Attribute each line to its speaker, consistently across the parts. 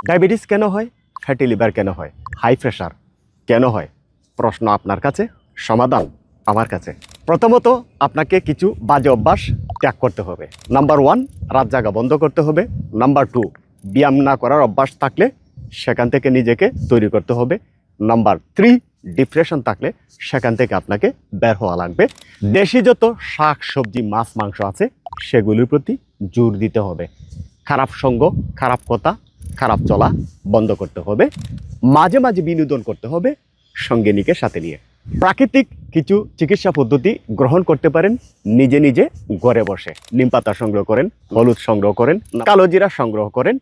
Speaker 1: Diabetes কেন হয়, fatty liver কেন হয়, হাই প্রেশার কেন হয়? প্রশ্ন আপনার কাছে, সমাধান আমার কাছে। প্রথমত আপনাকে কিছু বাজে অভ্যাস ত্যাগ করতে হবে। নাম্বার 1, রাত জাগা বন্ধ করতে হবে। নাম্বার 2, ব্যায়াম না করার অভ্যাস থাকলে সেখান থেকে নিজেকে তৈরি করতে হবে। নাম্বার 3, ডিপ্রেশন থাকলে সেখান থেকে আপনাকে বের হওয়া লাগবে। দেশি যত শাক সবজি মাছ মাংস আছে সেগুলির প্রতি জোর দিতে হবে। খারাপ সঙ্গ, খারাপ কথা, খারাপ চলা বন্ধ করতে হবে। মাঝে মাঝে বিনোদন করতে হবে সঙ্গিনীকে সাথে নিয়ে। প্রাকৃতিক কিছু চিকিৎসা পদ্ধতি গ্রহণ করতে পারেন নিজে নিজে ঘরে বসে। নিম পাতা সংগ্রহ করেন, হলুদ সংগ্রহ করেন, কালো জিরা সংগ্রহ করেন,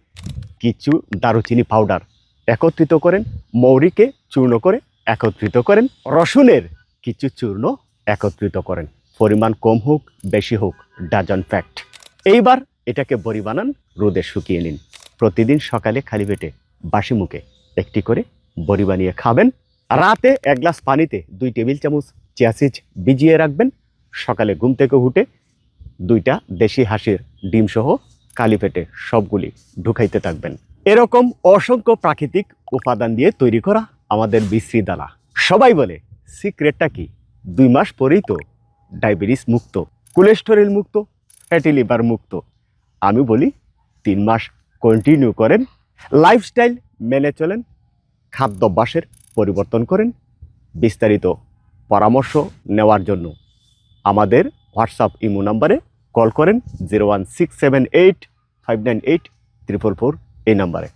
Speaker 1: কিছু দারুচিনি পাউডার একত্রিত করেন, মৌরিকে চূর্ণ করে একত্রিত করেন, রসুনের কিছু চূর্ণ একত্রিত করেন। পরিমাণ কম হোক বেশি হোক ডাজন্ট ফ্যাক্ট। এইবার এটাকে বড়ি বানান, রোদে শুকিয়ে নিন। প্রতিদিন সকালে খালি পেটে বাসি মুখে একটি করে বড়ি বানিয়ে খাবেন। রাতে 1 গ্লাস পানিতে 2 টেবিল চামচ চিয়া সিড ভিজিয়ে রাখবেন। সকালে ঘুম থেকে উঠে 2টা দেশি হাঁসের ডিম সহ খালি পেটে সবগুলি ঢুকাইতে থাকবেন। এরকম অসংখ্য প্রাকৃতিক উপাদান দিয়ে তৈরি করা আমাদের বিশ্রী দানা। সবাই বলে সিক্রেটটা কি? 2 মাস পরেই তো ডায়াবেটিস মুক্ত, কোলেস্টেরল মুক্ত, ফ্যাটি লিভার মুক্ত। আমি বলি 3 মাস কন্টিনিউ করেন, লাইফস্টাইল মেনে চলেন, খাদ্যাভ্যাসের পরিবর্তন করেন। বিস্তারিত পরামর্শ নেওয়ার জন্য আমাদের হোয়াটসঅ্যাপ ইমো নাম্বারে কল করেন 01678 598 444 এই নাম্বারে।